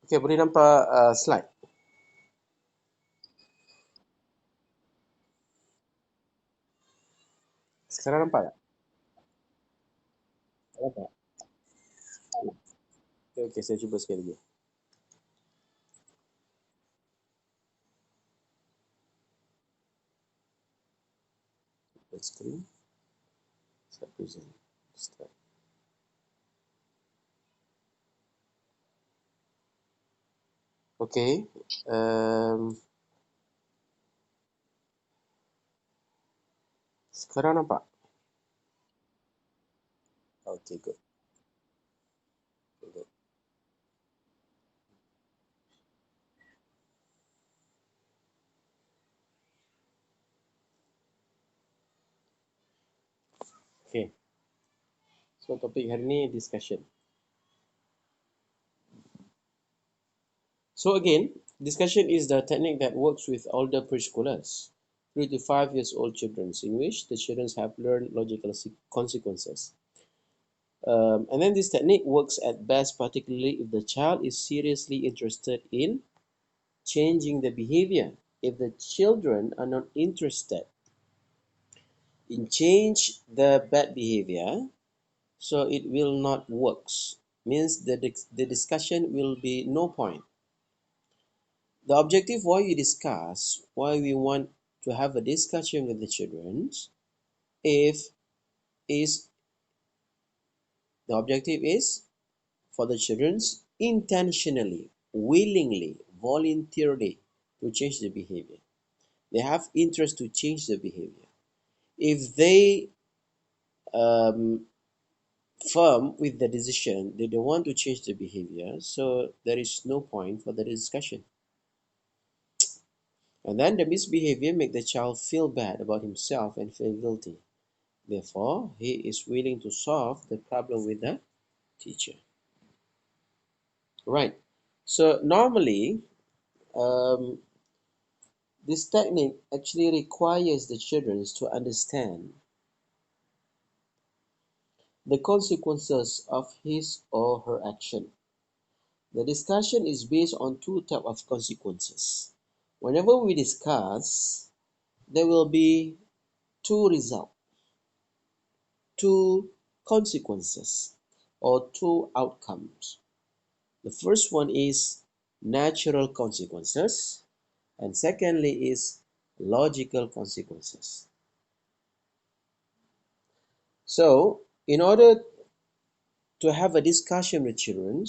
Okay, boleh nampak slide? Sekarang nampak tak? Tak nampak? Okay, okay, saya cuba sekali lagi. Full screen. Start present. Start. Okay. Sekarang nampak? Okay, good. Good. Okay. So topik hari ni discussion. So again, discussion is the technique that works with older preschoolers, 3 to 5 years old children, in which the children have learned logical consequences. And then this technique works at best, particularly if the child is seriously interested in changing the behavior. If the children are not interested in change the bad behavior, so it will not works. Means the discussion will be no point. The objective why we discuss, why we want to have a discussion with the children, if is the objective is for the children intentionally, willingly, voluntarily to change the behavior. They have interest to change the behavior. If they firm with the decision, they don't want to change the behavior, so there is no point for the discussion. And then the misbehavior make the child feel bad about himself and feel guilty. Therefore, he is willing to solve the problem with the teacher. Right. So normally, um, this technique actually requires the children to understand the consequences of his or her action. The discussion is based on two types of consequences. Whenever we discuss, there will be two results, two consequences, or two outcomes. The first one is natural consequences, and secondly is logical consequences. So, in order to have a discussion with children,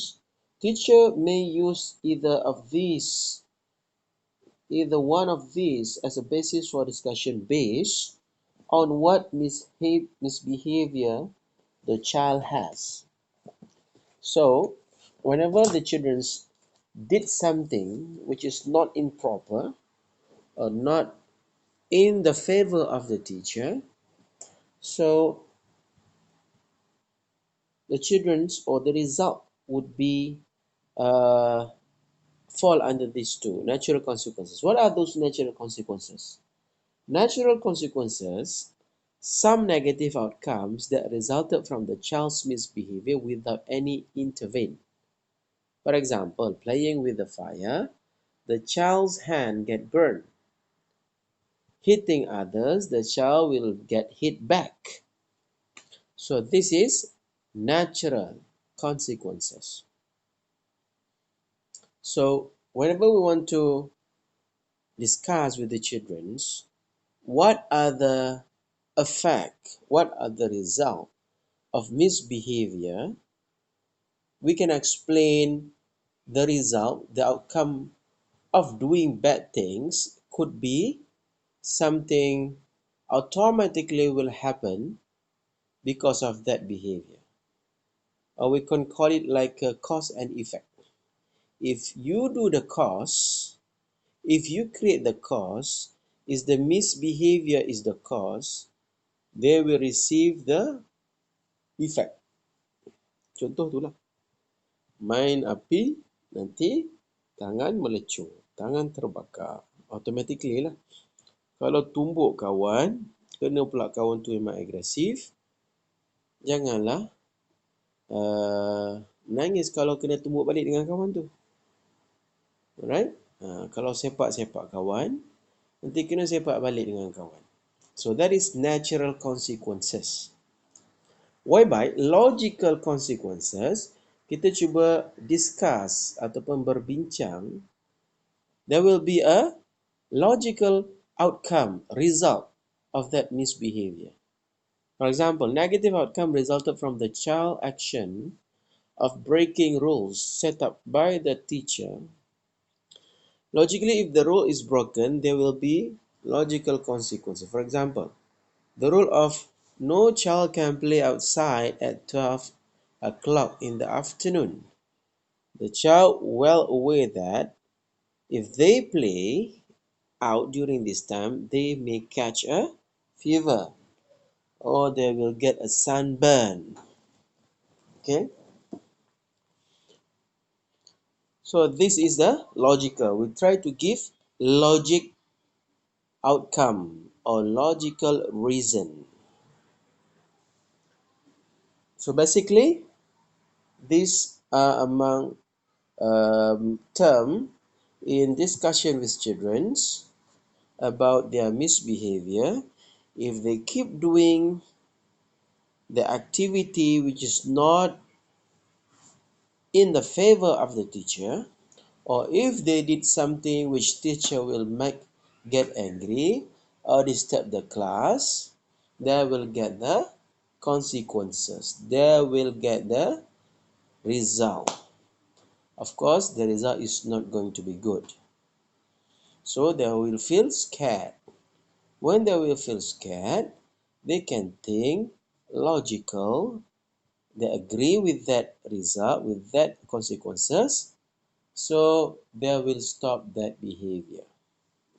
teacher may use either one of these as a basis for discussion based on what misbehavior the child has. So, whenever the children did something which is not improper or not in the favor of the teacher, so the children's or the result would be uh, fall under these two natural consequences. What are those natural consequences? Natural consequences, some negative outcomes that resulted from the child's misbehavior without any intervene. For example, playing with the fire, the child's hand get burned. Hitting others, the child will get hit back. So this is natural consequences. So whenever we want to discuss with the children, what are the effect, what are the result of misbehavior, we can explain the result, the outcome of doing bad things could be something automatically will happen because of that behavior. Or we can call it like a cause and effect. If you do the cause, if you create the cause, is the misbehavior is the cause, they will receive the effect. Contoh itulah, main api, nanti tangan melecur, tangan terbakar. Automatically lah. Kalau tumbuk kawan, kena pula kawan tu memang agresif, janganlah nangis kalau kena tumbuk balik dengan kawan tu. Alright? Kalau sepak-sepak kawan, nanti kena sepak balik dengan kawan. So that is natural consequences. Whereby logical consequences, kita cuba discuss ataupun berbincang, there will be a logical outcome, result of that misbehavior. For example, negative outcome resulted from the child action of breaking rules set up by the teacher. Logically, if the rule is broken, there will be logical consequences. For example, the rule of no child can play outside at 12 o'clock in the afternoon. The child well aware that if they play out during this time, they may catch a fever or they will get a sunburn. Okay, so this is the logical. We try to give logic outcome or logical reason. So basically, these are among term in discussion with children about their misbehavior. If they keep doing the activity which is not in the favor of the teacher, or if they did something which teacher will make get angry or disturb the class, they will get the consequences. They will get the result. Of course, the result is not going to be good. So they will feel scared. When they will feel scared, they can think logical. They agree with that result, with that consequences. So they will stop that behavior.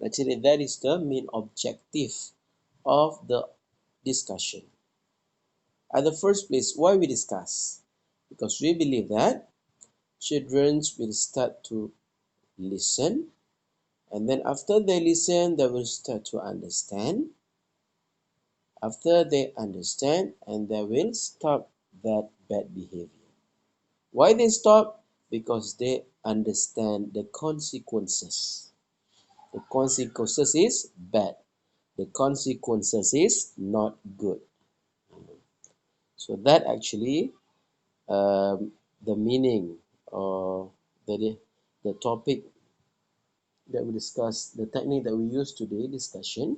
Actually, that is the main objective of the discussion. At the first place, why we discuss? Because we believe that children will start to listen, and then after they listen, they will start to understand. After they understand, and they will stop that bad behavior. Why they stop? Because they understand the consequences. The consequences is bad. The consequences is not good. So that actually the meaning or the topic that we discuss, the technique that we use today discussion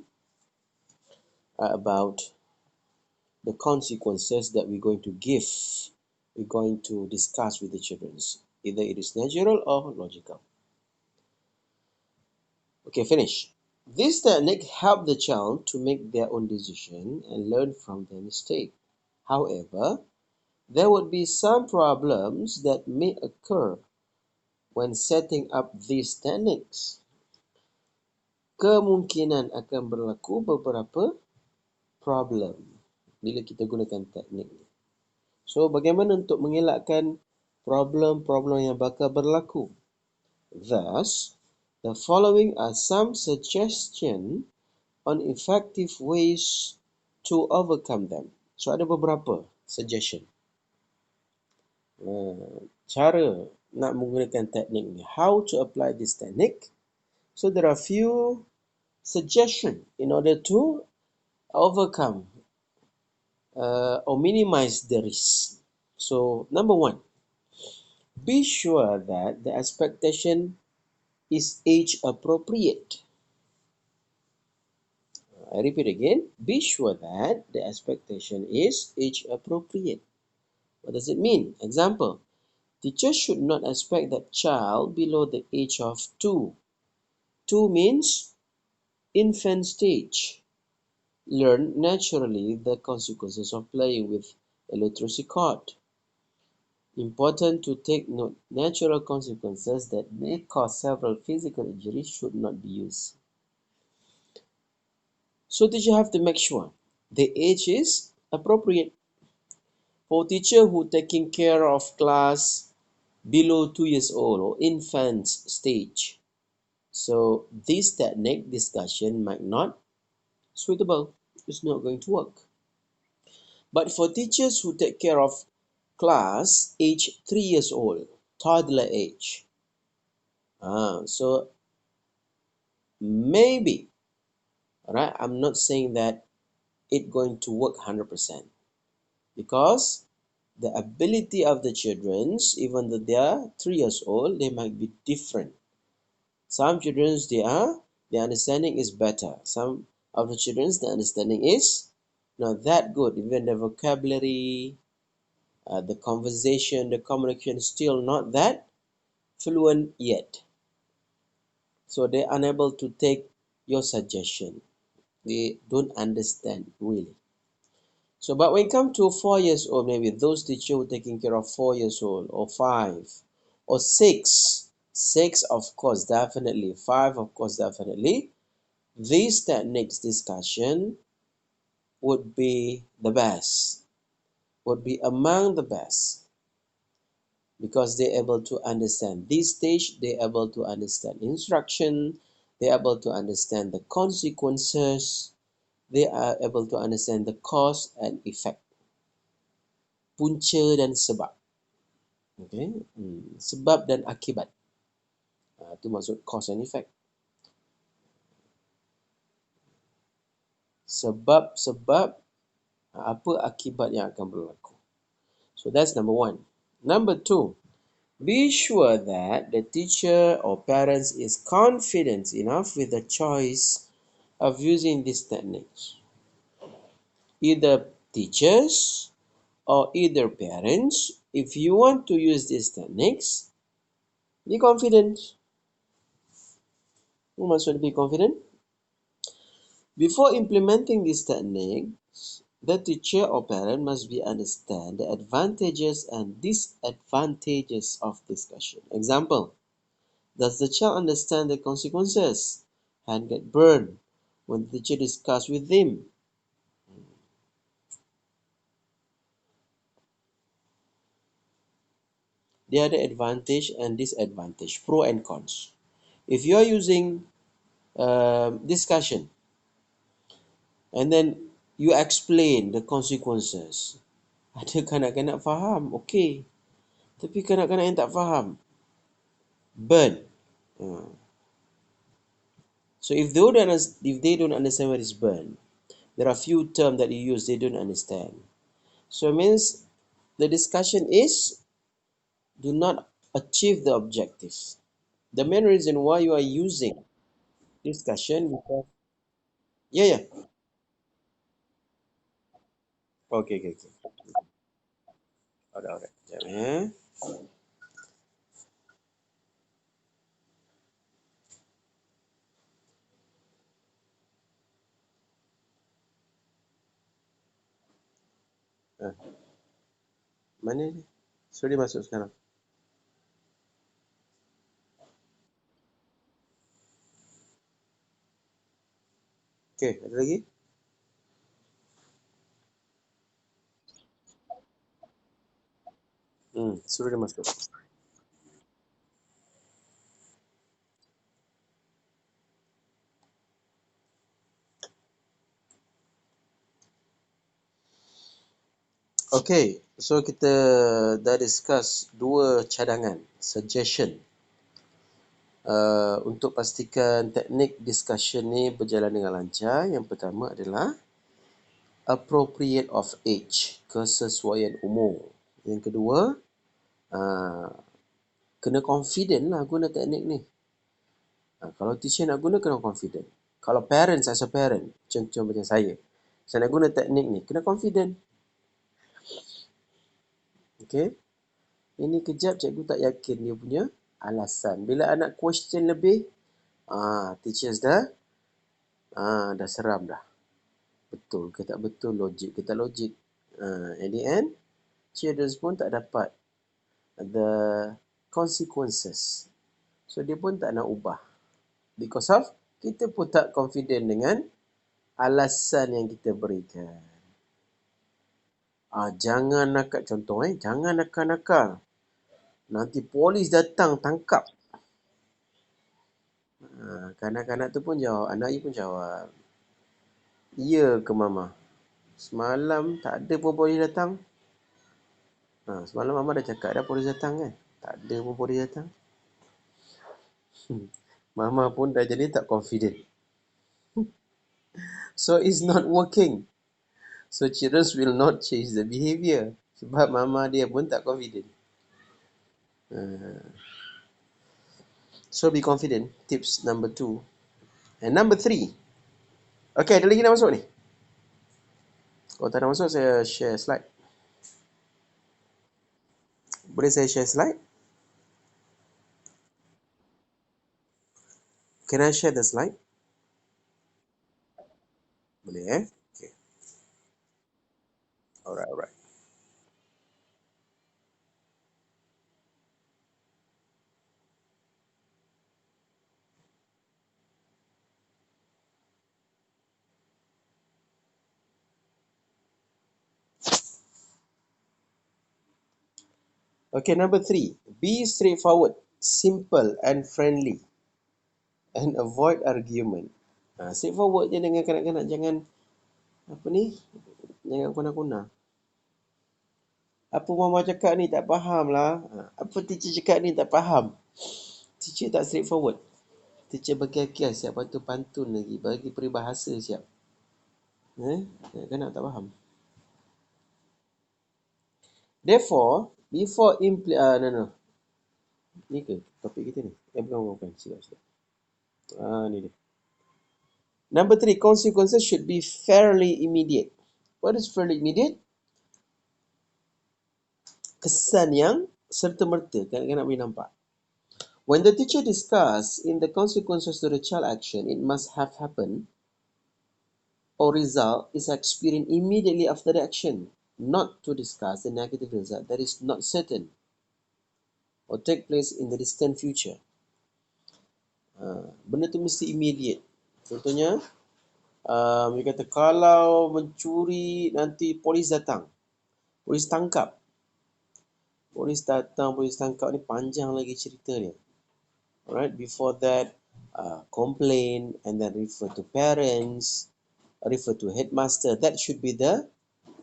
about the consequences that we're going to give, we're going to discuss with the children. Either it is natural or logical. Okay, finish. This technique help the child to make their own decision and learn from their mistake. However, there would be some problems that may occur when setting up these techniques. Kemungkinan akan berlaku beberapa problem bila kita gunakan teknik ni. So, bagaimana untuk mengelakkan problem-problem yang bakal berlaku? Thus, the following are some suggestions on effective ways to overcome them. So, ada beberapa suggestion. Cara nak menggunakan teknik ni. How to apply this technique. So, there are few suggestions in order to overcome or minimize the risk. So, number one, be sure that the expectation is age appropriate. I repeat again, be sure that the expectation is age appropriate. What does it mean? Example, teachers should not expect that child below the age of 2. 2 means infant stage. Learn naturally the consequences of playing with a literacy cord. Important to take note, natural consequences that may cause several physical injuries should not be used. So teacher have to make sure the age is appropriate. For teacher who taking care of class below 2 years old or infant stage, so this technique discussion might not suitable. It's not going to work. But for teachers who take care of class age 3 years old, toddler age, So maybe, right? I'm not saying that it going to work 100% because the ability of the childrens, even though they are 3 years old, they might be different. Some childrens their understanding is better. Some of the childrens the understanding is not that good. Even the vocabulary, the conversation, the communication is still not that fluent yet. So they're unable to take your suggestion. They don't understand really. So, but when it comes to 4 years old, maybe those teacher who taking care of 4 years old or 5 or 6, 6 of course definitely, 5 of course definitely, these techniques discussion would be the best, would be among the best because they're able to understand this stage, they're able to understand instruction, they're able to understand the consequences, they are able to understand the cause and effect, punca dan sebab. Okay. Sebab dan akibat. Itu maksud cause and effect. Sebab apa akibat yang akan berlaku. So that's number one. Number two, be sure that the teacher or parents is confident enough with the choice of using these techniques. Either teachers or either parents, if you want to use these techniques, be confident. What maksud be confident? Before implementing these techniques, the teacher or parent must be understand the advantages and disadvantages of discussion. Example, does the child understand the consequences? Hand get burned when the teacher discuss with him. The other advantage and disadvantage, pro and cons. If you are using discussion and then you explain the consequences, ada kanak-kanak faham, okay. Tapi kanak-kanak yang tak faham, burn. So if they don't understand what is burn, there are few terms that you use they don't understand. So it means the discussion is do not achieve the objective. The main reason why you are using discussion because yeah. Okay. Alright. Sekejap, Mana ni? So dia masuk sekarang. Okay, ada lagi? Suruh dia masuk. Okay, so kita dah discuss dua cadangan, suggestion. Untuk pastikan teknik discussion ni berjalan dengan lancar, yang pertama adalah appropriate of age, kesesuaian umur. Yang kedua, kena confident lah guna teknik ni. Kalau teacher nak guna, kena confident. Kalau parents as a parent, contoh macam saya nak guna teknik ni, kena confident. Okay. Ini kejap cikgu tak yakin dia punya alasan. Bila anak question lebih, teachers dah seram dah. Betul ke tak betul, logik ke tak logik. At the end, children pun tak dapat the consequences. So dia pun tak nak ubah. Because of kita pun tak confident dengan alasan yang kita berikan. Jangan nakal, contoh jangan nakal-nakal. Nanti polis datang tangkap. Kanak-kanak tu pun jawab, anak you pun jawab, ya ke mama? Semalam tak ada pun polis datang. Semalam mama dah cakap dah polis datang kan? Tak ada pun polis datang. Mama pun dah jadi tak confident. So it's not working. So children will not change the behavior. Sebab mama dia pun tak confident. So be confident. Tips number 2. And number 3. Okay, ada lagi nak masuk ni? Kalau tak nak masuk, saya share slide. Boleh saya share slide? Can I share the slide? Boleh Okay. Alright. Okay, number 3. Be straightforward, simple and friendly. And avoid argument. Straightforward je dengan kanak-kanak. Jangan jangan kuna-kuna. Apa mama cakap ni tak faham lah. Apa teacher cakap ni tak faham. Teacher tak straightforward. Teacher bagi kias siap, lepas tu pantun lagi. Bagi peribahasa siap. Kanak tak faham. Therefore, before no. Ni ke topik kita ni? Bukan. Silap. Ni dia. Number 3, consequences should be fairly immediate. What is fairly immediate? Kesan yang serta-merta, kanak-kanak boleh nampak. When the teacher discuss in the consequences to the child action, it must have happened or result is experienced immediately after the action, not to discuss the negative result that is not certain or take place in the distant future. Benda tu mesti immediate. Contohnya, dia kata kalau mencuri nanti polis datang. Polis tangkap. Polis tangkap ni panjang lagi cerita dia. Alright, before that, complain and then refer to parents, refer to headmaster. That should be the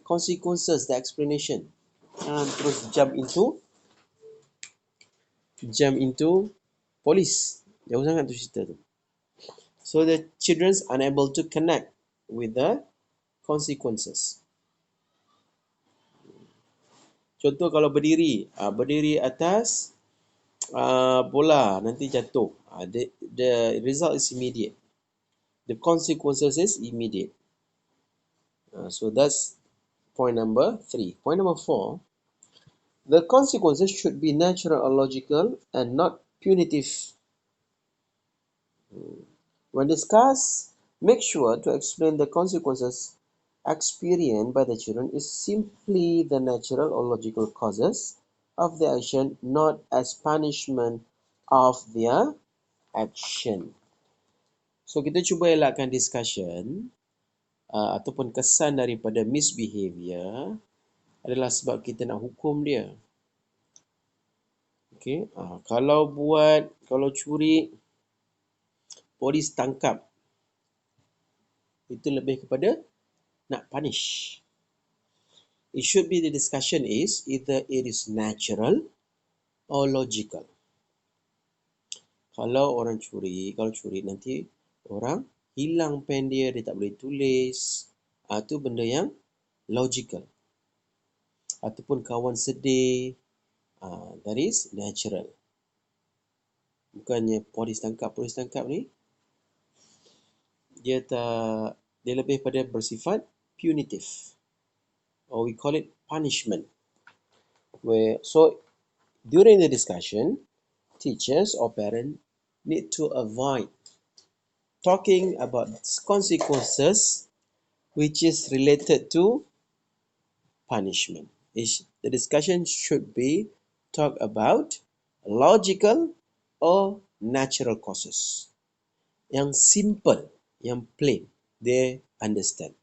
consequences, the explanation. Terus jump into police. Jauh sangat tu cerita tu. So the children's unable to connect with the consequences. Contoh kalau berdiri atas bola nanti jatuh. The result is immediate. The consequences is immediate. So that's point number 3. Point number 4. The consequences should be natural or logical and not punitive. When discussed, make sure to explain the consequences experienced by the children is simply the natural or logical causes of the action, not as punishment of their action. So kita cuba elakkan discussion ataupun kesan daripada misbehavior adalah sebab kita nak hukum dia. Okay, kalau curi, polis tangkap, itu lebih kepada nak punish. It should be the discussion is either it is natural or logical. Kalau curi nanti orang hilang pen dia tak boleh tulis. Itu benda yang logical. Ataupun kawan sedih, that is natural. Bukannya polis tangkap ni dia lebih pada bersifat punitive, or we call it punishment. So during the discussion, teachers or parents need to avoid talking about consequences which is related to punishment. The discussion should be talk about logical or natural causes. Yang simple, yang plain, they understand.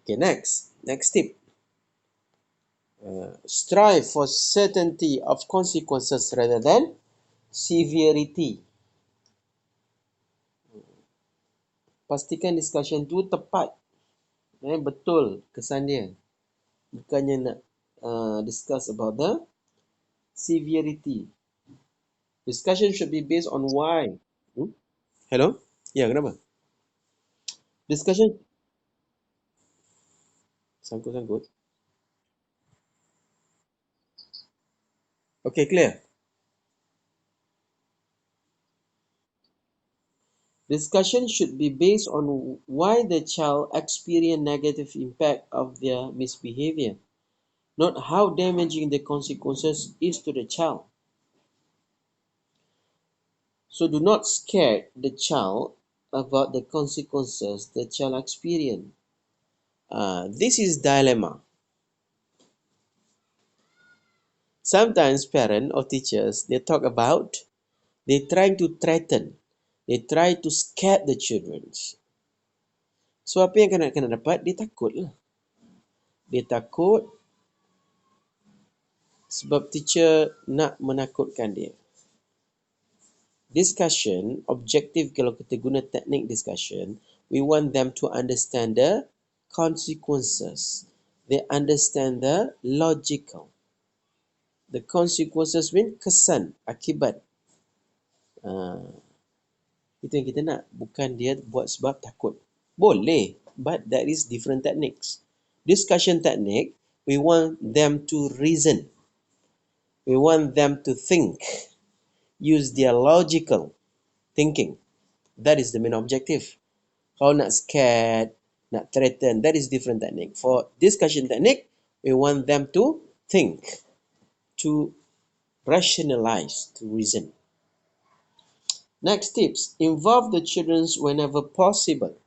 Okay, next tip. Strive for certainty of consequences rather than severity. Pastikan discussion tu tepat, betul kesan dia. Bukannya nak discuss about the severity. Discussion should be based on why. Hmm? Hello? Ya, kenapa? Discussion sangkut-sangkut. Okay, clear. Discussion should be based on why the child experienced negative impact of their misbehavior, not how damaging the consequences is to the child. So do not scare the child about the consequences the child experience. This is dilemma. Sometimes parents or teachers they talk about they trying to threaten, they try to scare the children. So apa yang kena dapat? Dia takut lah. Dia takut sebab teacher nak menakutkan dia. Discussion, objektif kalau kita guna teknik discussion, we want them to understand the consequences. They understand the logical. The consequences mean kesan, akibat. Itu yang kita nak. Bukan dia buat sebab takut. Boleh, but that is different techniques. Discussion technique, we want them to reason. We want them to think. Use their logical thinking. That is the main objective. Kalau nak scared, nak threaten, that is different technique. For discussion technique, we want them to think, to rationalize, to reason. Next tips, involve the children whenever possible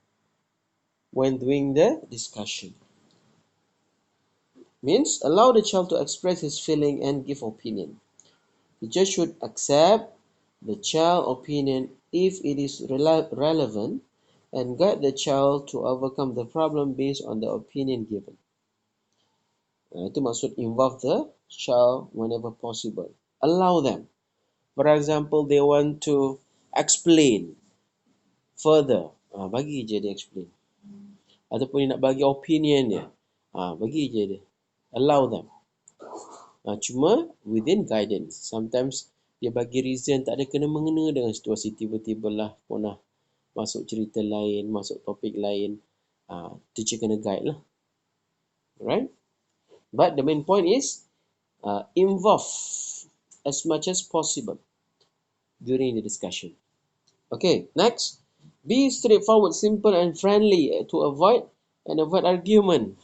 when doing the discussion. Means allow the child to express his feeling and give opinion. The judge should accept the child opinion if it is relevant and guide the child to overcome the problem based on the opinion given. Itu maksud involve the child whenever possible. Allow them. For example, they want to explain further. Bagi je dia explain. Ataupun dia nak bagi opinion dia. Bagi je dia. Allow them. Cuma within guidance. Sometimes dia bagi reason tak ada kena-mengena dengan situasi, tiba-tiba lah pernah masuk cerita lain, masuk topik lain. Teacher kena guide lah. Right? But the main point is involve as much as possible during the discussion. Okay, next. Be straightforward, simple and friendly to avoid argument.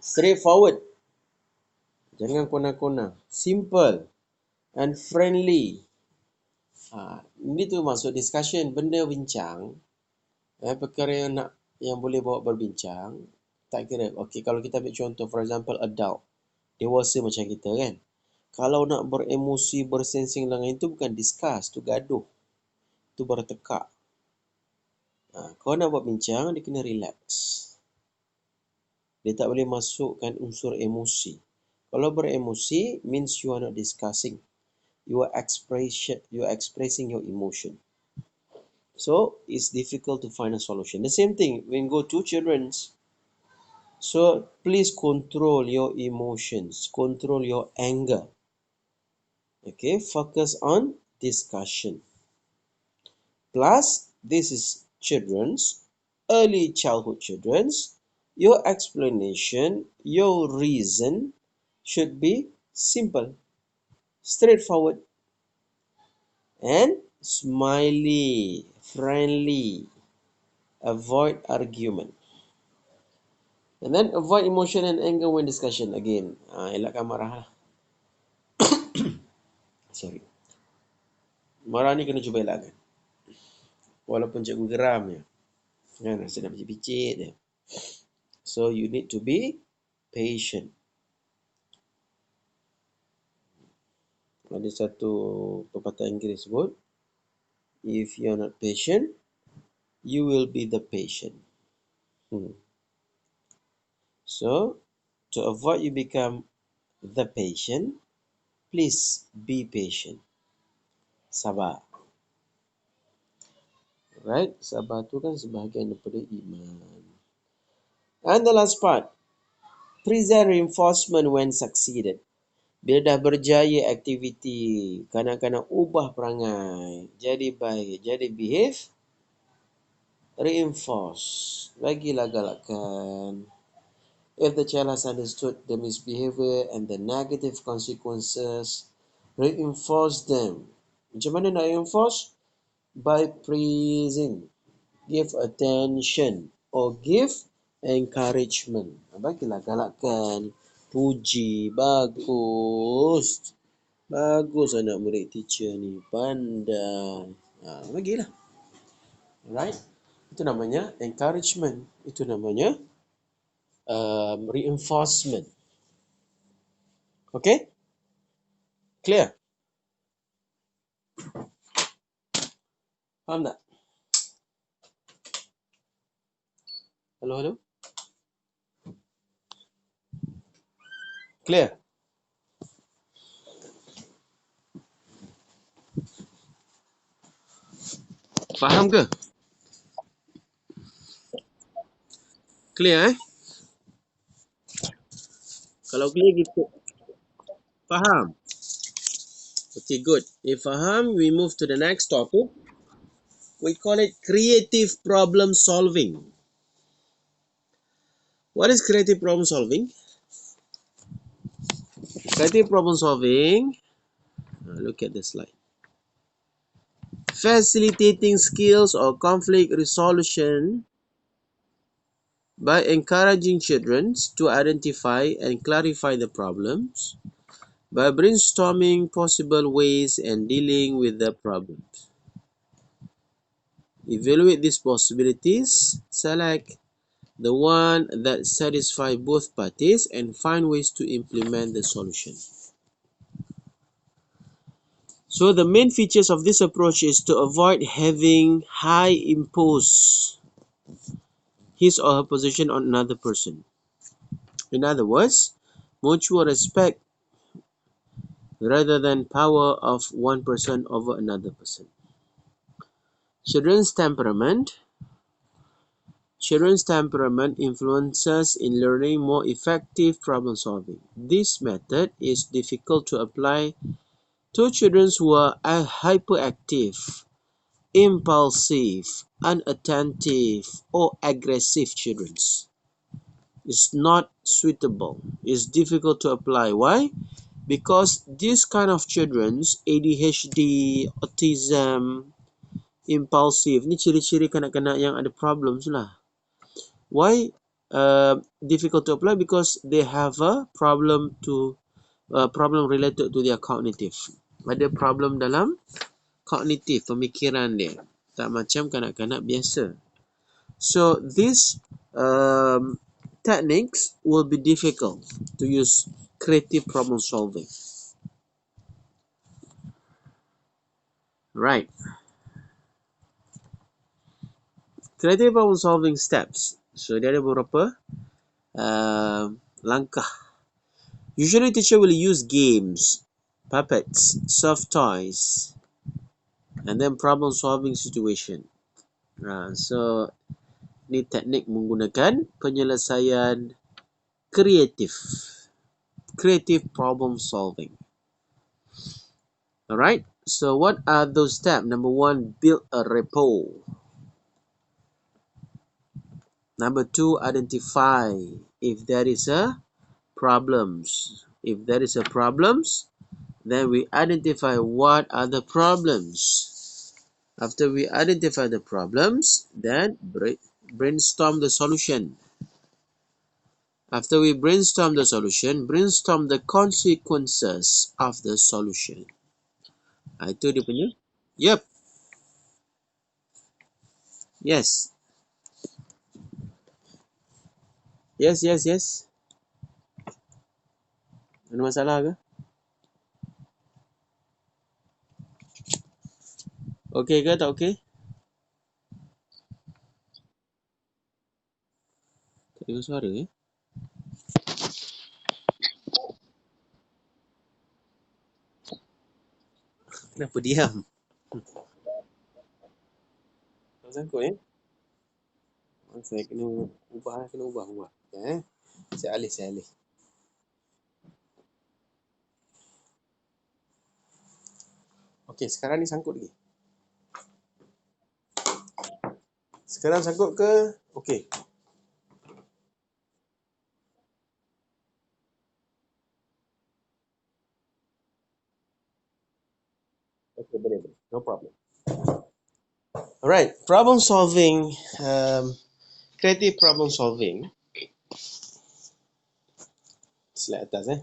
Straightforward. Jangan kona-kona. Simple and friendly. Ini tu maksud discussion, benda bincang. Perkara yang boleh bawa berbincang. Tak kira. Okay, kalau kita ambil contoh, for example, adult. Dewasa macam kita kan. Kalau nak beremosi, bersensing dengan itu bukan discuss, tu gaduh. Tu bertekak. Kalau nak buat bincang, dia kena relax. Dia tak boleh masukkan unsur emosi. Kalau beremosi, means you are not discussing. You are expressing your emotion. So, it's difficult to find a solution. The same thing, when you go to children's. So, please control your emotions. Control your anger. Okay, focus on discussion. Plus, this is children's, early childhood children's. Your explanation, your reason should be simple, straightforward, and smiley, friendly. Avoid argument. And then avoid emotion and anger when discussion. Again, elakkan marah lah. Sorry. Marah ni kena cuba elakkan. Walaupun cikgu geram je. Kan, rasa nak picit-picit je. So, you need to be patient. Ada satu pepatah Inggeris sebut, if you are not patient, you will be the patient. So, to avoid you become the patient, please be patient. Sabar. Right? Sabar tu kan sebahagian daripada iman. And the last part, present reinforcement when succeeded. Bila dah berjaya aktiviti, kanak-kanak ubah perangai, jadi baik, jadi behave, reinforce, bagilah galakan. If the child has understood the misbehavior and the negative consequences, reinforce them. Macam mana nak reinforce? By praising, give attention, or give encouragement. Bagilah galakan, puji, bagus. Bagus anak murid teacher ni, pandai. Bagilah. Alright? Itu namanya encouragement. Itu namanya reinforcement. Okay? Clear? Faham tak? Hello, hello? Clear? Faham ke? Clear Kalau clear gitu. Faham? Okay, good. If faham, we move to the next topic. We call it creative problem solving. What is creative problem solving? Creative problem solving, look at the slide. Facilitating skills or conflict resolution by encouraging children to identify and clarify the problems, by brainstorming possible ways and dealing with the problems. Evaluate these possibilities, select the one that satisfies both parties, and find ways to implement the solution. So the main features of this approach is to avoid having high impose his or her position on another person. In other words, mutual respect rather than power of one person over another person. Children's temperament influences in learning more effective problem solving. This method is difficult to apply to children who are hyperactive, impulsive, unattentive, or aggressive children. It's not suitable. It's difficult to apply. Why? Because these kind of children, ADHD, autism, impulsive, ni ciri-ciri kanak-kanak yang ada problems lah. Why difficult to apply? Because they have a problem related to their cognitive. Ada problem dalam kognitif, pemikiran dia. Tak macam kanak-kanak biasa. So these techniques will be difficult to use creative problem solving. Right. Creative problem solving steps. So dia ada beberapa langkah. Usually teacher will use games, puppets, soft toys, and then problem solving situation. So ini teknik menggunakan penyelesaian kreatif. Creative problem solving. Alright, so what are those steps? Number one, build a rapport. Number two, identify if there is a problems. If there is a problems, then we identify what are the problems. After we identify the problems, then brainstorm the solution. After we brainstorm the solution, brainstorm the consequences of the solution. Itu dia punya. Yep. Yes. Yes. Ada masalah ke? Okey ke tak okey? Tak dengar suara eh? Kenapa diam? Tak sangkut eh? Saya kena ubah. Saya alih. Okey, sekarang ni sangkut lagi. Sekarang sangkut ke? Okey. Okey, boleh, boleh. No problem. Alright, problem solving, creative problem solving. Slide atas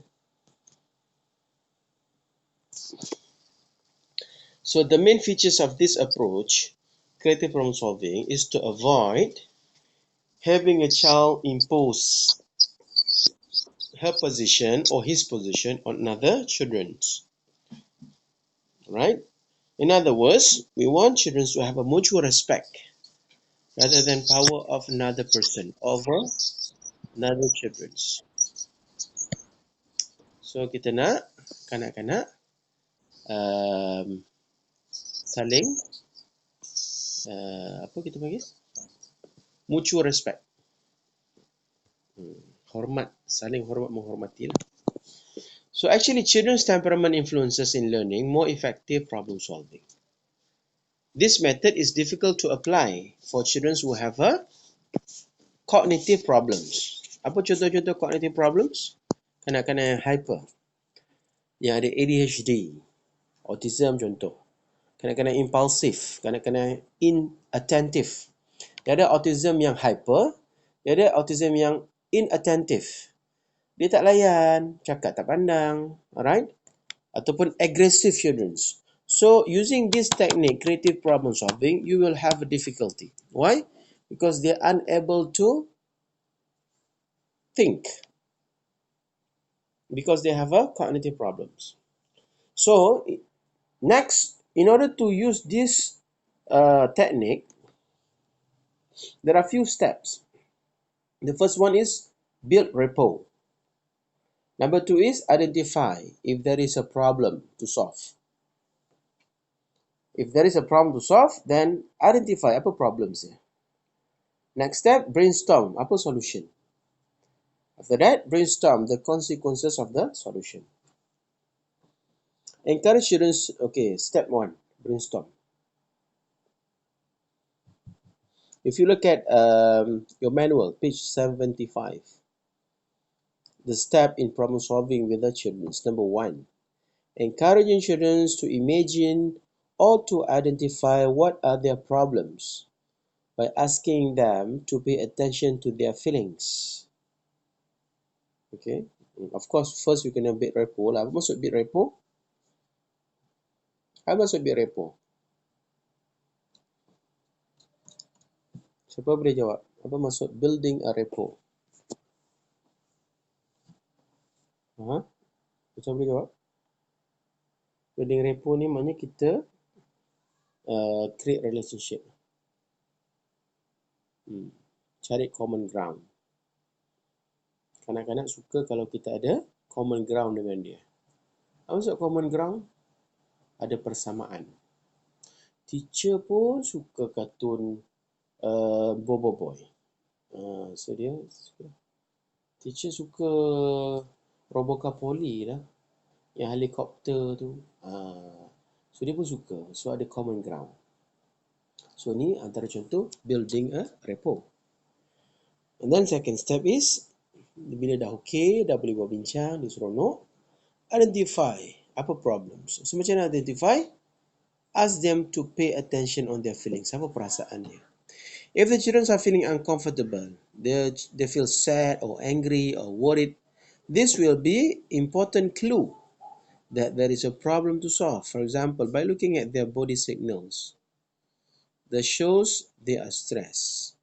So the main features of this approach, creative problem solving, is to avoid having a child impose her position or his position on other children's. Right? In other words, we want children to have a mutual respect rather than power of another person over another children's. So kita nak kanak-kanak saling apa kita panggil? Mutual respect. Hormat, saling hormat menghormati lah. So actually children's temperament influences in learning more effective problem solving. This method is difficult to apply for children who have a cognitive problems. Apa contoh-contoh cognitive problems? Kanak-kanak yang hyper, yang ada ADHD, autism contoh. Kanak-kanak impulsif, kanak-kanak inattentive. Dia ada autism yang hyper, dia ada autism yang inattentive. Dia tak layan, cakap tak pandang, alright? Ataupun aggressive children. So using this technique, creative problem solving, you will have a difficulty. Why? Because they are unable to think. Because they have a cognitive problems. So next, in order to use this technique, there are few steps. The first one is build rapport. Number two is identify if there is a problem to solve. If there is a problem to solve, then identify apa problems dia. Next step, brainstorm apa solution. After that, brainstorm the consequences of the solution. Encourage students, okay, step one, brainstorm. If you look at your manual, page 75, the step in problem solving with the children is number one, encouraging children to imagine or to identify what are their problems by asking them to pay attention to their feelings. Okay, of course, first you kena build rapport lah. Apa maksud build rapport? Apa maksud build rapport? Siapa boleh jawab? Apa maksud building a rapport? Siapa boleh jawab? Building rapport ni maknanya kita create relationship. Cari common ground. Kanak-kanak suka kalau kita ada common ground dengan dia. Apa maksud common ground? Ada persamaan. Teacher pun suka kartun Bobo Boy. So dia suka. Teacher suka Robocop Polly lah. Yang helikopter tu. So dia pun suka. So ada common ground. So ni antara contoh building a rapport. And then second step is, bila dah okay, dah boleh berbincang, dia seronok, identify apa problems. So macam mana identify? Ask them to pay attention on their feelings. Apa perasaan dia? If the children are feeling uncomfortable, they feel sad or angry or worried, this will be important clue that there is a problem to solve. For example, by looking at their body signals, that shows they are stressed.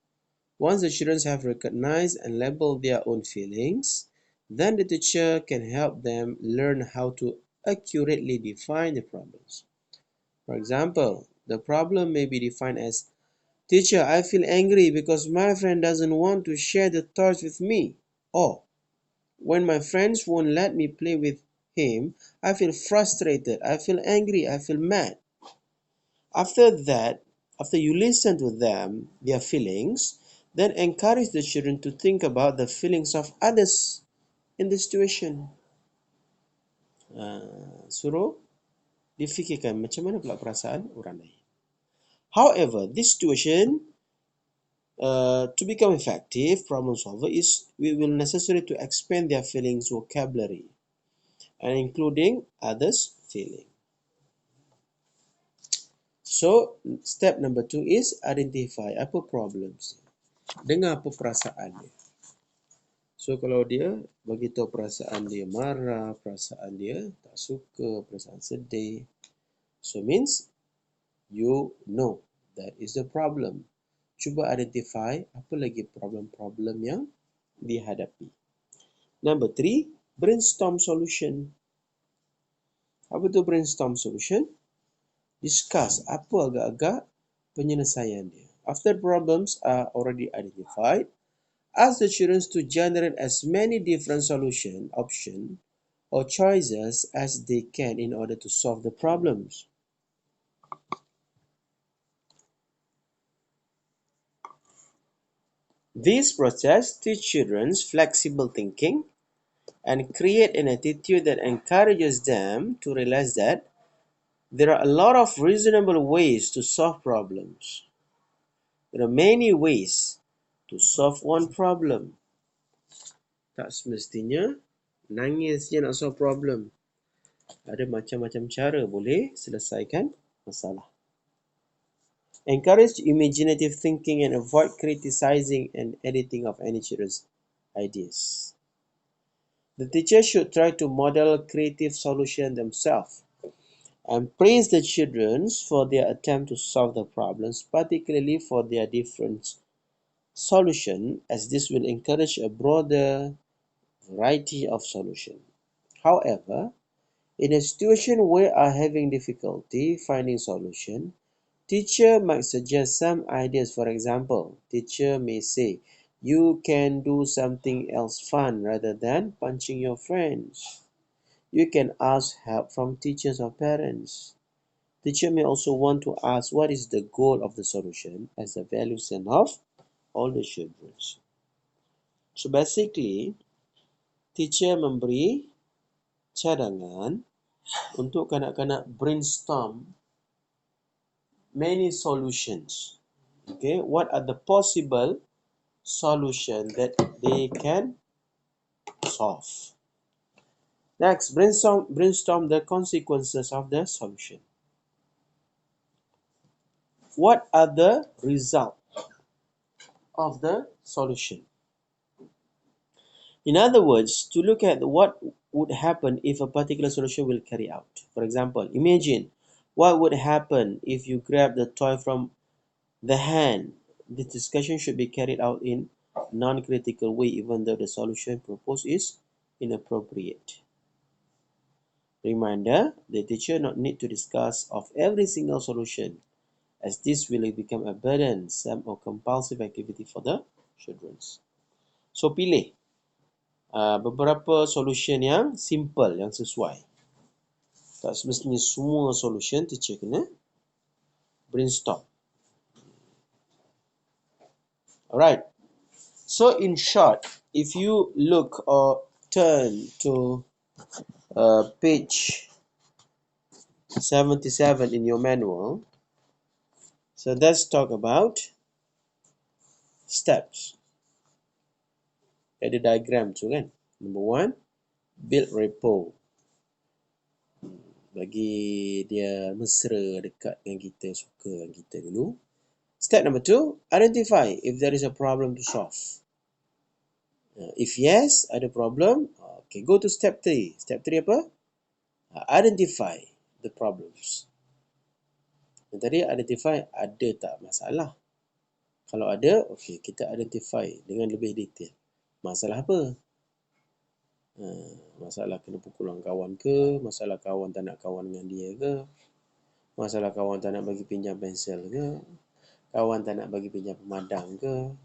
Once the children have recognized and labeled their own feelings, then the teacher can help them learn how to accurately define the problems. For example, the problem may be defined as, "Teacher, I feel angry because my friend doesn't want to share the toys with me." Or, "When my friends won't let me play with him, I feel frustrated, I feel angry, I feel mad." After that, after you listen to them, their feelings, then encourage the children to think about the feelings of others in the situation. Suruh difikirkan macam mana pula perasaan orang lain. However, this situation, to become effective problem solver, is we will necessary to expand their feelings vocabulary and including others' feeling. So, step number 2 is identify apa problems. Dengar apa perasaan dia. So, kalau dia beritahu perasaan dia marah, perasaan dia tak suka, perasaan sedih, so means you know that is the problem. Cuba identify apa lagi problem-problem yang dihadapi. Number 3, brainstorm solution. Apa tu brainstorm solution? Discuss apa agak-agak penyelesaian dia. After problems are already identified, ask the children to generate as many different solution options or choices as they can in order to solve the problems. This process teaches children flexible thinking and create an attitude that encourages them to realize that there are a lot of reasonable ways to solve problems. There are many ways to solve one problem. Tak semestinya nangis je nak solve problem. Ada macam-macam cara boleh selesaikan masalah. Encourage imaginative thinking and avoid criticizing and editing of any children's ideas. The teacher should try to model creative solution themselves and praise the children for their attempt to solve the problems, particularly for their different solution, as this will encourage a broader variety of solution. However, in a situation where are having difficulty finding solution, teacher might suggest some ideas. For example, teacher may say, you can do something else fun rather than punching your friends. You can ask help from teachers or parents. Teacher may also want to ask what is the goal of the solution as the valuation of all the children. So basically, teacher memberi cadangan untuk kanak-kanak brainstorm many solutions. Okay, what are the possible solutions that they can solve? Next, brainstorm the consequences of the solution. What are the results of the solution? In other words, to look at what would happen if a particular solution will carry out. For example, imagine what would happen if you grab the toy from the hand. The discussion should be carried out in non-critical way, even though the solution proposed is inappropriate. Reminder, the teacher not need to discuss of every single solution, as this will become a burdensome or compulsive activity for the children. So pilih beberapa solution yang simple, yang sesuai. Tak semestinya semua solution teacher kena brainstorm. Alright. So in short, if you look or turn to page 77 in your manual, so let's talk about steps. Ada diagram tu kan. Number 1, build rapport. Bagi dia mesra, dekat dengan kita, suka dengan kita dulu. Step number 2, identify if there is a problem to solve. If yes, ada problem, okay, go to step 3. Step 3 apa? Identify the problems. Yang tadi identify ada tak masalah. Kalau ada, okay, kita identify dengan lebih detail. Masalah apa? Masalah kena pukul orang kawan ke? Masalah kawan tak nak kawan dengan dia ke? Masalah kawan tak nak bagi pinjam pensel ke? Kawan tak nak bagi pinjam pemadam ke?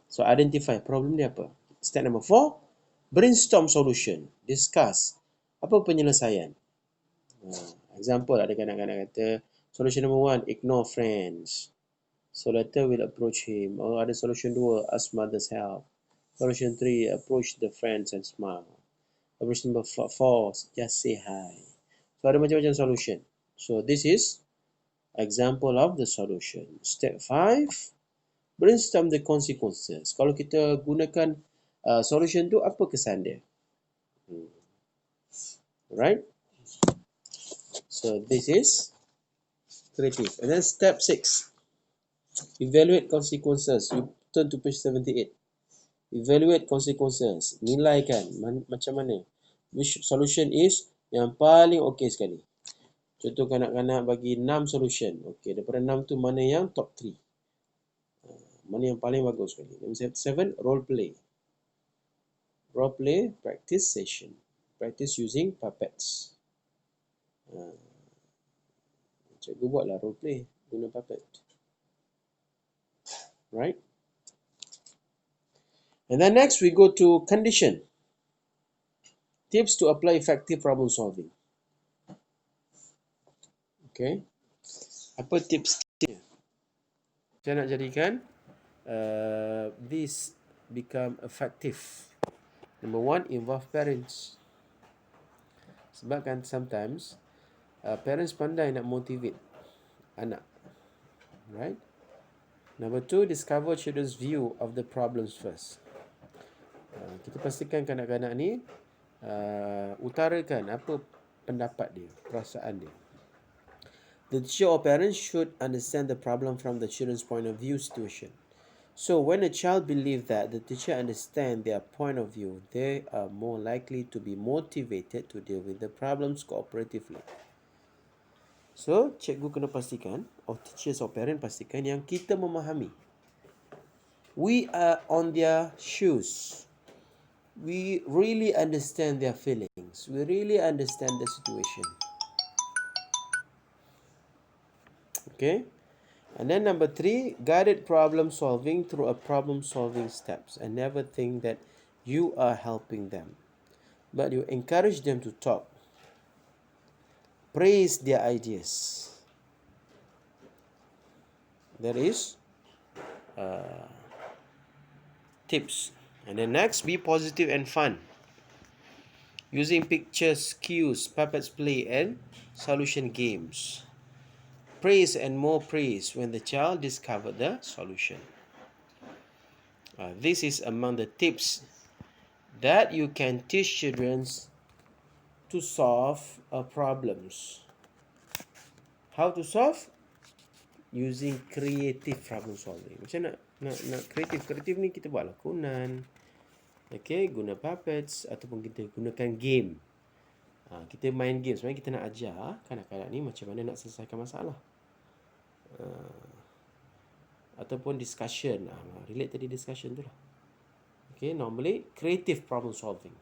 So identify problem dia apa. Step number 4, brainstorm solution. Discuss apa penyelesaian. Example, ada kanak-kanak kata solution number 1, ignore friends. So later we'll approach him. Or ada solution 2, ask mother's help. Solution 3, approach the friends and smile. Approach number 4, just say hi. So ada macam-macam solution. So this is example of the solution. Step 5, brainstorm the consequences. Kalau kita gunakan solution tu, apa kesan dia? Right? So this is creative. And then step 6, evaluate consequences. You turn to page 78. Evaluate consequences. Nilaikan macam mana. Which solution is yang paling okey sekali. Contoh kanak-kanak bagi 6 solution. Okey, daripada 6 tu mana yang top 3? Mana yang paling bagus sekali. Number 7, role play. Role play practice session. Practice using puppets. Cikgu buatlah role play guna puppet. Right? And then next we go to condition. Tips to apply effective problem solving. Okay. Apa tips dia? Saya nak jadikan this become effective. Number 1, involve parents. Sebab kan sometimes parents pandai nak motivate anak. Right? Number 2, discover children's view of the problems first. Kita pastikan kanak-kanak ni utarakan apa pendapat dia, perasaan dia. The teacher or parents should understand the problem from the children's point of view situation. So when a child believes that the teacher understands their point of view, they are more likely to be motivated to deal with the problems cooperatively. So, cikgu kena pastikan, or teachers or parents pastikan yang kita memahami. We are on their shoes. We really understand their feelings. We really understand the situation. Okay? And then number 3, guided problem solving through a problem solving steps, and never think that you are helping them, but you encourage them to talk. Praise their ideas. That is tips. And then next, be positive and fun. Using pictures, cues, puppets play, and solution games. Praise and more praise when the child discovered the solution. This is among the tips that you can teach children to solve problems. How to solve? Using creative problem solving. Macam nak kreatif ni kita buat lakonan. Okay, guna puppets ataupun kita gunakan game. Kita main game. Sebenarnya kita nak ajar kanak-kanak ni macam mana nak selesaikan masalah. Ataupun discussion. Relate tadi discussion tu lah. Okay, normally creative problem solving.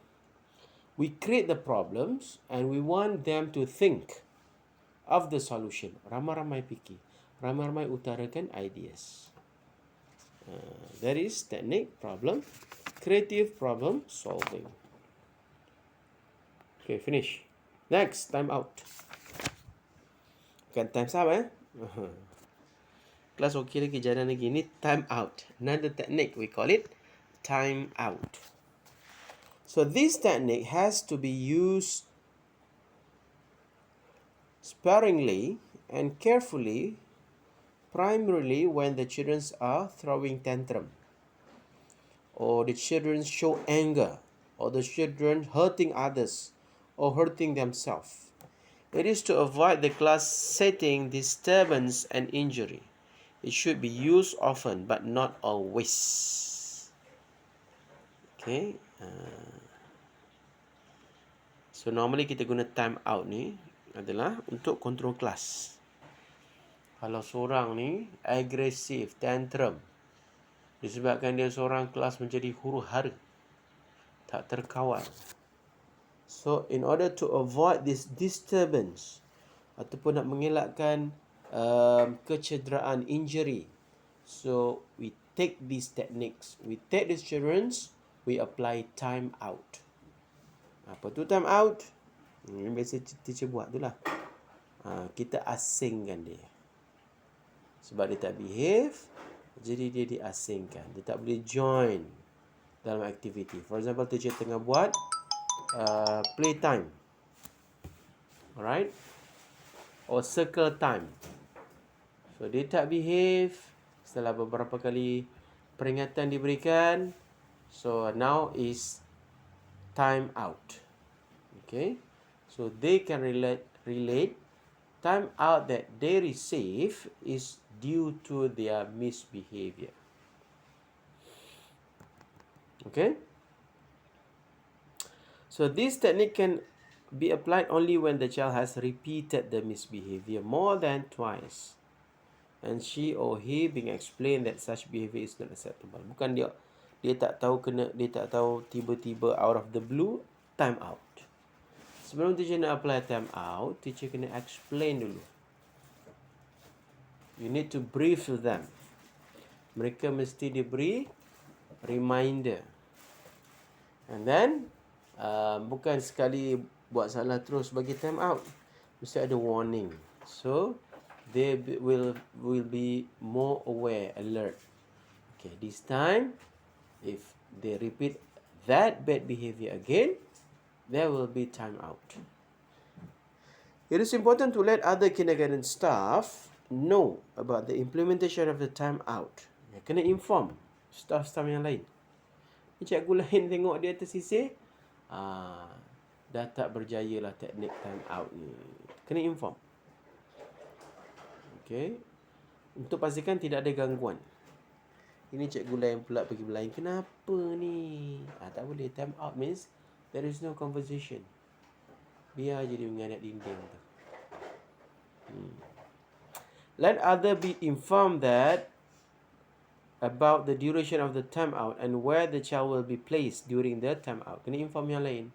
We create the problems and we want them to think of the solution. Ramai-ramai fikir. Ramai-ramai utarakan ideas. That is technique problem. Creative problem solving. Okay, finish. Next, time out. Bukan time up Kelas okey lagi, jalan lagi. Ini time out. Another technique, we call it time out. So this technique has to be used sparingly and carefully, primarily when the children are throwing tantrum, or the children show anger, or the children hurting others, or hurting themselves. It is to avoid the class setting disturbance and injury. It should be used often, but not always. Okay. So normally kita guna time out ni adalah untuk kontrol kelas. Kalau seorang ni agresif, tantrum, disebabkan dia seorang kelas menjadi huru-hara, tak terkawal. So in order to avoid this disturbance ataupun nak mengelakkan kecederaan, injury, so we take these techniques, we take these children, we apply time out. Apa tu time out? Yang biasa teacher buat tu lah. Kita asingkan dia. Sebab dia tak behave, jadi dia diasingkan. Dia tak boleh join dalam aktiviti. For example, teacher tengah buat playtime. Alright? or circle time. So dia tak behave, setelah beberapa kali peringatan diberikan, so now is time out. Okay, so they can relate time out that they receive is due to their misbehavior. Okay, so this technique can be applied only when the child has repeated the misbehavior more than twice, and she or he being explained that such behavior is not acceptable. Bukan dia tak tahu tiba-tiba out of the blue time out. Sebelum teacher nak apply time out, teacher kena explain dulu. You need to brief to them. Mereka mesti diberi reminder. And then bukan sekali buat salah terus bagi time out. Mesti ada warning. So they will be more aware, alert. Okay, this time if they repeat that bad behavior again, there will be time out. It is important to let other kindergarten staff know about the implementation of the time out. Kena inform staff-staff yang lain. Cikgu lain tengok dia tersisih, dah tak berjaya lah teknik time out ni. Kena inform. Okay, untuk pastikan tidak ada gangguan. Ini cikgu lain pula pergi berlain. Kenapa ni? Tak boleh. Time out means there is no conversation. Biar je dia mengadap dinding tu. Let other be informed that about the duration of the time out and where the child will be placed during the time out. Kena inform yang lain.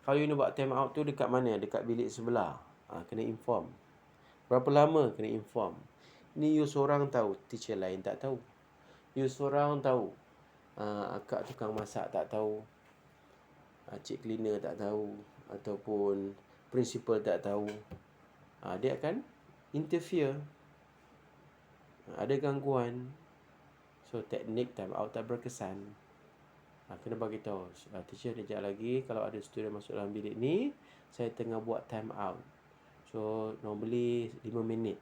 Kalau you nak buat time out tu dekat mana? Dekat bilik sebelah. Kena inform. Berapa lama? Kena inform. Ni you seorang tahu, teacher lain tak tahu. You seorang tahu, akak tukang masak tak tahu, cik cleaner tak tahu, ataupun principal tak tahu. Dia akan interfere. Ada gangguan. So teknik time out tak berkesan. Kena bagi tahu, teacher kejap lagi kalau ada student masuk dalam bilik ni, saya tengah buat time out. So normally 5 minit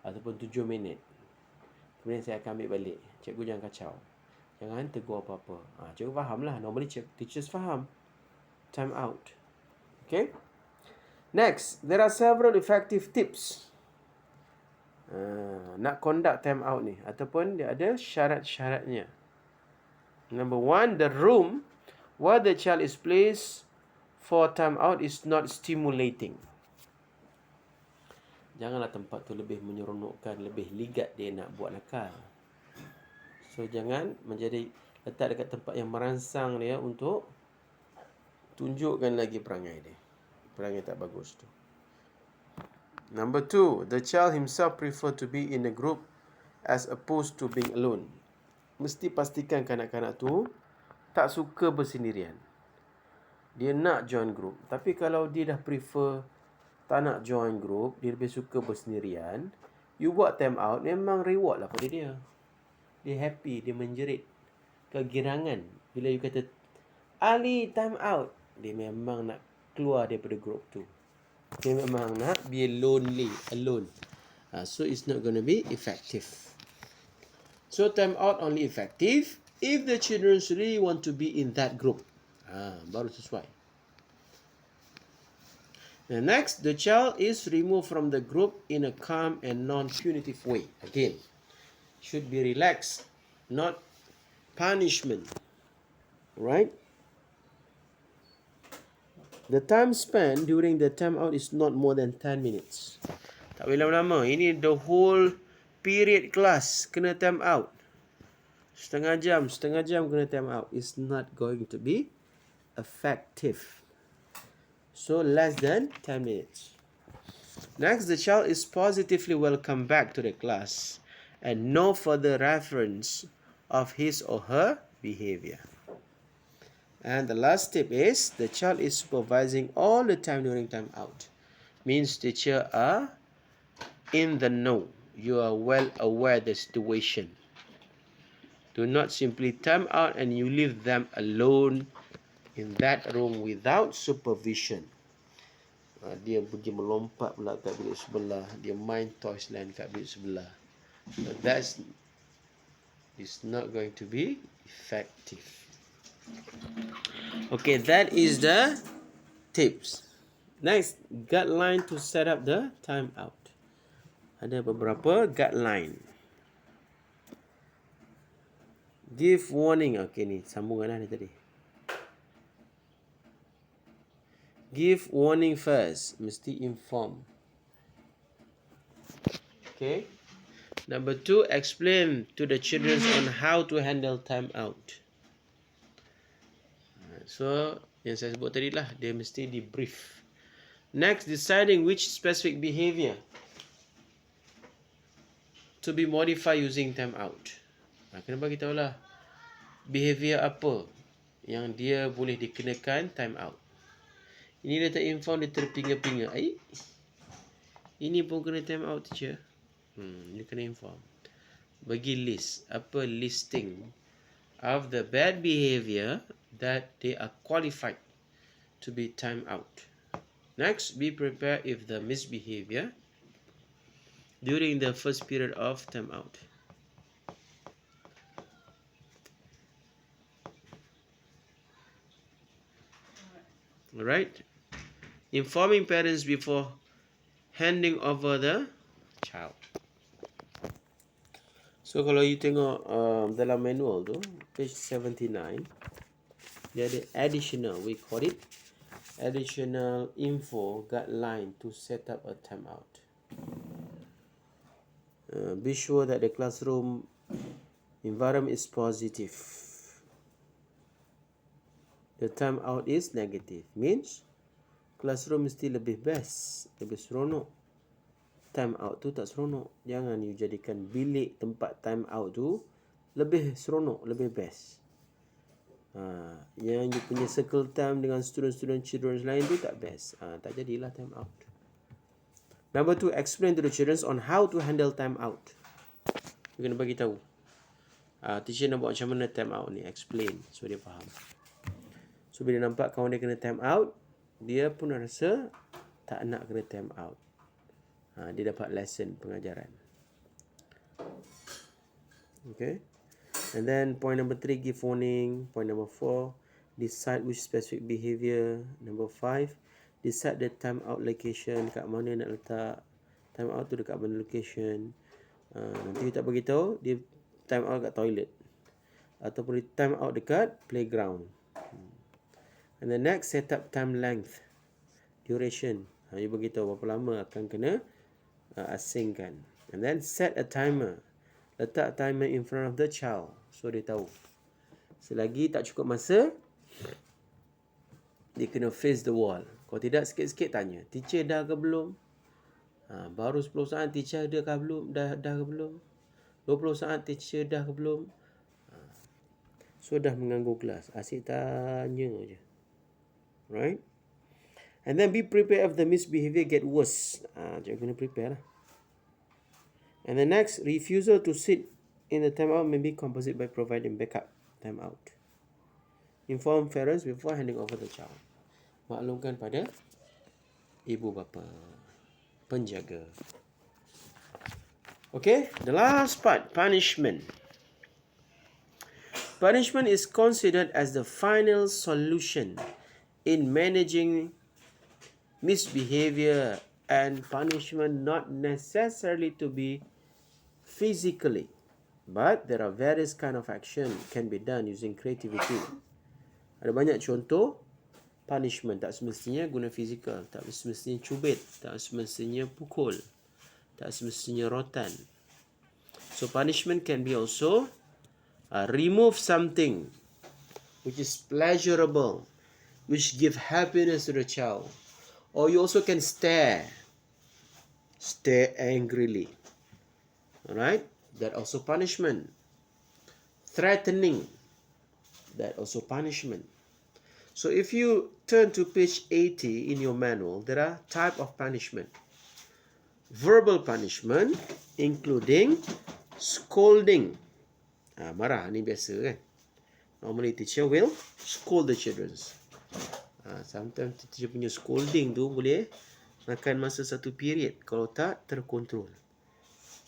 ataupun 7 minit. Kemudian saya akan ambil balik. Cikgu jangan kacau. Jangan tegur apa-apa. Cikgu faham lah. Normally teachers faham. Time out. Okay. Next, there are several effective tips. Nak conduct time out ni. Ataupun dia ada syarat-syaratnya. Number 1, the room where the child is placed for time out is not stimulating. Janganlah tempat tu lebih menyeronokkan, lebih ligat dia nak buat nakal. So jangan letak dekat tempat yang merangsang dia untuk tunjukkan lagi perangai dia. Perangai tak bagus tu. Number 2, the child himself prefer to be in a group as opposed to being alone. Mesti pastikan kanak-kanak tu tak suka bersendirian. Dia nak join group. Tapi kalau dia dah prefer tak nak join group, dia lebih suka bersendirian, you buat time out, memang reward lah pada dia. Dia happy, dia menjerit. Kegirangan. Bila you kata, Ali, time out, dia memang nak keluar daripada group tu. Dia memang nak be lonely, alone. So it's not going to be effective. So time out only effective if the children really want to be in that group. Baru sesuai. The next, the child is removed from the group in a calm and non-punitive way. Again, should be relaxed, not punishment. Right? The time spent during the time out is not more than 10 minutes. Tak boleh lama-lama. Ini the whole period class kena time out. Setengah jam kena time out. It's not going to be effective. So less than 10 minutes. Next, the child is positively welcomed back to the class and no further reference of his or her behavior. And the last tip is the child is supervising all the time during time out. Means teacher are in the know. You are well aware of the situation. Do not simply time out and you leave them alone in that room without supervision. Dia pergi melompat pula kat bilik sebelah. Dia main toys lain kat bilik sebelah. So that's is not going to be effective. Okay, that is the tips. Next, guideline to set up the timeout. Ada beberapa guideline. Give warning. Okay, ni sambungan ni tadi. Give warning first. Mesti inform. Okay. Number 2, explain to the children on how to handle timeout. So, yang saya sebut tadi lah, dia mesti di brief. Next, deciding which specific behavior to be modified using timeout. Kena bagi tahu lah behavior apa yang dia boleh dikenakan timeout. Ini dia tak inform, dia terpinga-pinga. Ini pun kena timeout, teacher. Dia kena inform. Bagi list. Apa listing of the bad behavior that they are qualified to be timeout. Next, be prepared if the misbehavior during the first period of timeout. Alright. Informing parents before handing over the child. So kalau you tengok dalam manual tu, page 79, dia ada additional, we call it additional info guideline to set up a timeout. Be sure that the classroom environment is positive. The timeout is negative, means classroom mesti lebih best, lebih seronok. Timeout tu tak seronok. Jangan you jadikan bilik tempat timeout tu lebih seronok, lebih best. Yang you punya circle time dengan student-student children lain tu tak best. Tak jadilah timeout. Number 2, explain to the children on how to handle timeout. You kena bagi tahu. Teacher nak buat macam mana timeout ni, explain so dia faham. So bila nampak kawan dia kena timeout, dia pun rasa tak nak kena timeout. Dia dapat lesson pengajaran. Okay. And then point number 3, give warning. Point number 4, decide which specific behavior. Number 5, decide the timeout location. Kat mana nak letak timeout tu, dekat mana location. Nanti tak beritahu dia timeout kat toilet ataupun dia timeout dekat playground. And the next, set up time length, duration. You beritahu berapa lama akan kena asingkan. And then set a timer. Letak timer in front of the child, so dia tahu. Selagi tak cukup masa, dia kena face the wall. Kalau tidak, sikit-sikit tanya, teacher dah ke belum? Baru 10 saat, teacher dah ke belum? Dah ke belum? 20 saat, teacher dah ke belum? So dah mengganggu kelas. Asyik tanya je. Right? And then be prepared if the misbehavior get worse. Jangan kena prepare lah. And the next, refusal to sit in the timeout may be compensated by providing backup timeout. Inform parents before handing over the child. Maklumkan pada ibu bapa, penjaga. Okay, the last part, punishment. Punishment is considered as the final solution in managing misbehavior, and punishment not necessarily to be physically, but there are various kind of action can be done using creativity. Ada banyak contoh punishment. Tak semestinya guna fizikal, tak semestinya cubit, tak semestinya pukul, tak semestinya rotan. So punishment can be also remove something which is pleasurable, which give happiness to the child. Or you also can stare angrily. Alright, that also punishment. Threatening, that also punishment. So if you turn to page 80 in your manual, there are type of punishment. Verbal punishment, including scolding. Marah ni biasa kan. Normally teacher will scold the children. Sometimes teacher punya scolding tu boleh makan masa satu period kalau tak terkontrol.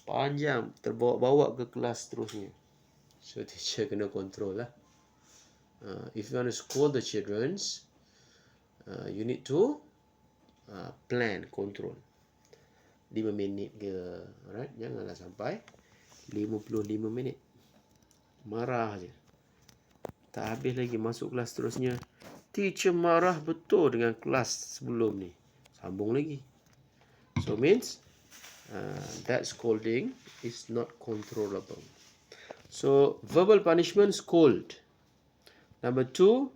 Panjang, terbawa-bawa ke kelas terusnya. So teacher kena control lah. If you want to scold the children, you need to plan, control. 5 minit ke, alright? Janganlah sampai 55 minit. Marah je. Tak habis lagi masuk kelas terusnya. Teacher marah betul dengan kelas sebelum ni. Sambung lagi. So means that scolding is not controllable. So verbal punishment, scold. Number 2,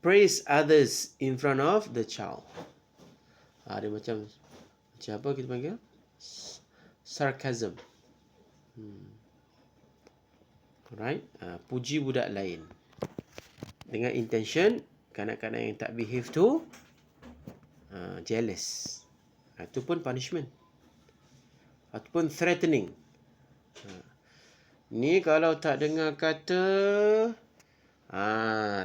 praise others in front of the child. Dia macam apa kita panggil? Sarcasm. Alright, puji budak lain dengan intention kanak-kanak yang tak behave tu jealous. Itu pun punishment. Ataupun threatening. Ni kalau tak dengar kata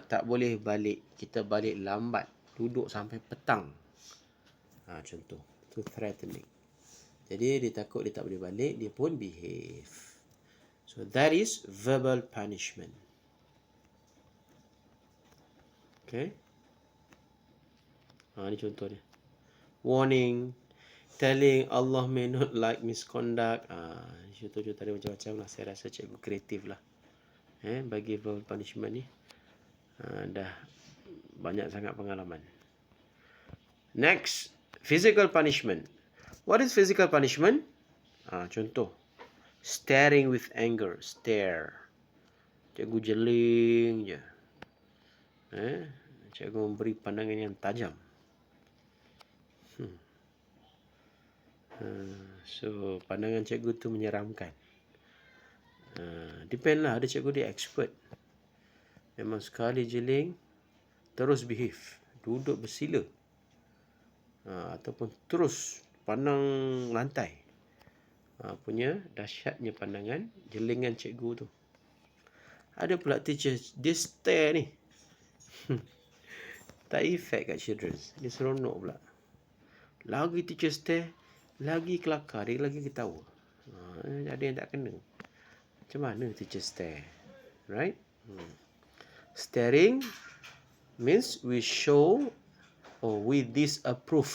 tak boleh balik. Kita balik lambat. Duduk sampai petang. Contoh. Itu threatening. Jadi dia takut dia tak boleh balik. Dia pun behave. So that is verbal punishment. Okay. Ni contoh dia. Warning. Telling Allah may not like misconduct. Contoh-contoh tadi macam-macam lah. Saya rasa cikgu kreatif lah. Bagi verbal punishment ni. Dah banyak sangat pengalaman. Next. Physical punishment. What is physical punishment? Contoh. Staring with anger. Stare. Cikgu jeling je. Cikgu memberi pandangan yang tajam. So pandangan cikgu tu menyeramkan. Depend lah. Ada cikgu dia expert. Memang sekali jeling terus behave. Duduk bersila. Ataupun terus pandang lantai. Punya dahsyatnya pandangan jelingan cikgu tu. Ada pula teacher dia stare ni. Tak efek kat children. Dia seronok pula. Lagi teacher stare, lagi kelakar, dia lagi ketawa. Ada yang tak kena. Macam mana teacher stare? Right? Staring means we show or we disapprove.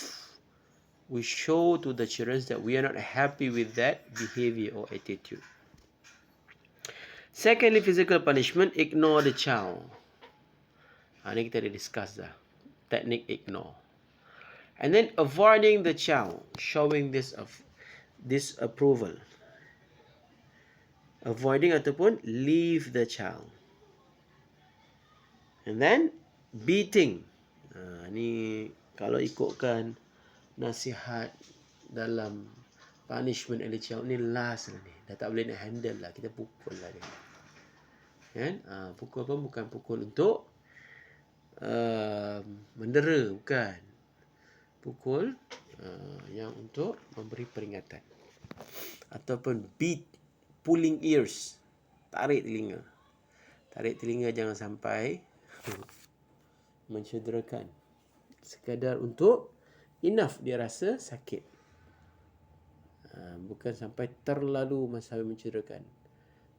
We show to the children that we are not happy with that behavior or attitude. Secondly, physical punishment, ignore the child. Ini kita dah discuss dah. Technique ignore. And then avoiding the child, showing disapproval. Avoiding ataupun leave the child. And then beating. Ni kalau ikutkan nasihat dalam punishment early child ni last lah ni. Dah tak boleh nak handle lah. Kita pukul lah dia. Kan? Pukul pun bukan pukul untuk mendera, bukan. Pukul yang untuk memberi peringatan. Ataupun beat, pulling ears. Tarik telinga. Tarik telinga jangan sampai mencederakan. Sekadar untuk enough dia rasa sakit. Bukan sampai terlalu sampai mencederakan.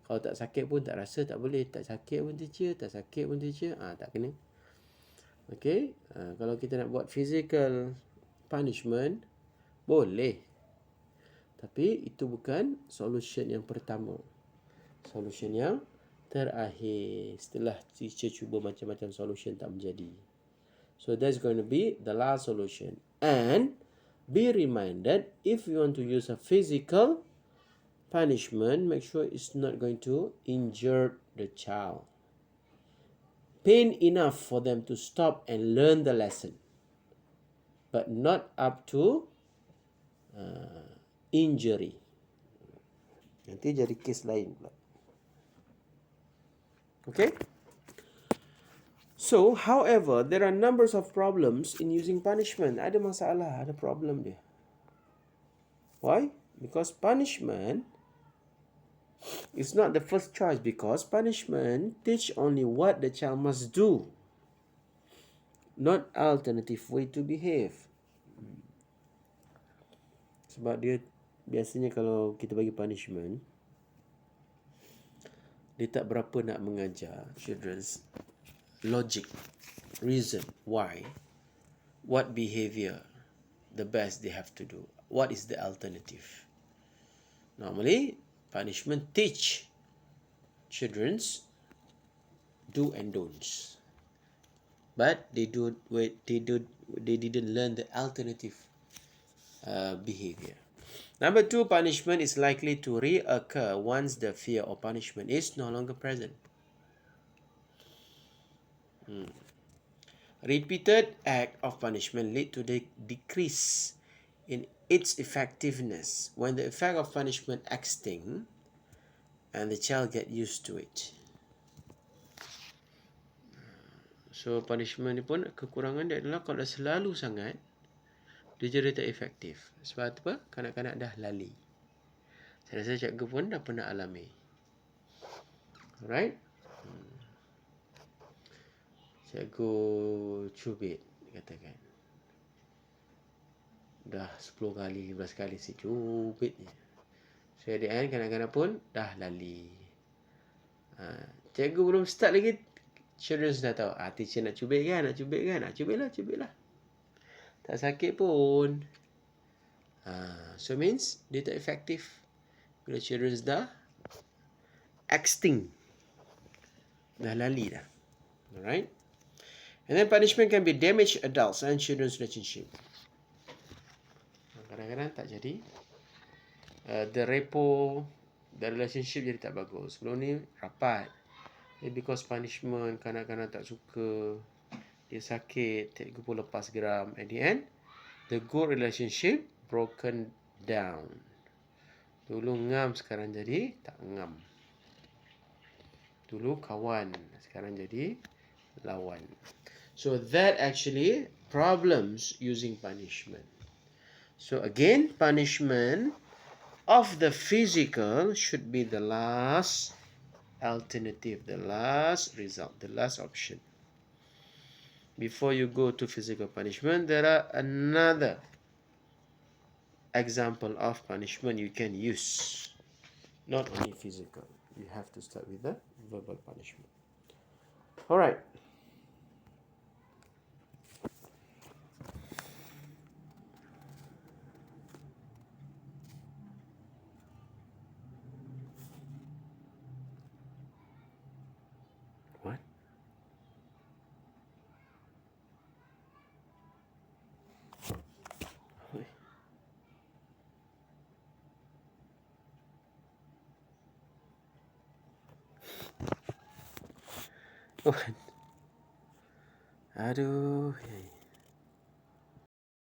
Kalau tak sakit pun tak rasa tak boleh. Tak sakit pun teacher, tak sakit pun teacher. Tak kena. Okay. Kalau kita nak buat physical punishment, boleh. Tapi itu bukan solution yang pertama. Solution yang terakhir. Setelah teacher cuba macam-macam solution tak menjadi. So that's going to be the last solution. And be reminded, if you want to use a physical punishment, make sure it's not going to injure the child. Pain enough for them to stop and learn the lesson. But not up to injury. Nanti jadi kes lain pula. Okay? So, however, there are numbers of problems in using punishment. Ada masalah, ada problem dia. Why? Because punishment is not the first choice, because punishment teach only what the child must do. not alternative way to behave. Sebab dia biasanya kalau kita bagi punishment, dia tak berapa nak mengajar children's logic, reason why, what behavior the best they have to do, what is the alternative. Normally punishment teach children's do and don'ts, but they didn't learn the alternative behavior. Number 2, punishment is likely to reoccur once the fear of punishment is no longer present. Repeated act of punishment lead to the decrease in its effectiveness when the effect of punishment extinct and the child get used to it. So punishment ni pun kekurangan dia adalah kalau dah selalu sangat, dia jadi tak efektif. Sebab apa? Kanak-kanak dah lali. Saya rasa cikgu pun dah pernah alami. Alright? Cikgu cubit, katakan. Dah 10 kali, 15 kali si cubit je. So at the end, kanak-kanak pun dah lali. Cikgu belum start lagi, children dah tahu. Teacher nak cubit kan? Nak cubit kan? Cubitlah. Tak sakit pun. So means dia tak efektif bila children dah extinct, dah lali dah. Alright. And then punishment can be damage adults and children's relationship. Kadang-kadang tak jadi. The rapport, the relationship jadi tak bagus. Sebelum ni rapat. Because punishment, kanak-kanak tak suka, dia sakit, cikgu pun lepas geram. At the end, the good relationship broken down. Dulu ngam, sekarang jadi tak ngam. Dulu kawan, sekarang jadi lawan. So that actually problems using punishment. So again, punishment of the physical should be the last alternative, the last result, the last option. Before you go to physical punishment, there are another example of punishment you can use. Not only physical. You have to start with the verbal punishment. Alright. What? What? Aduh.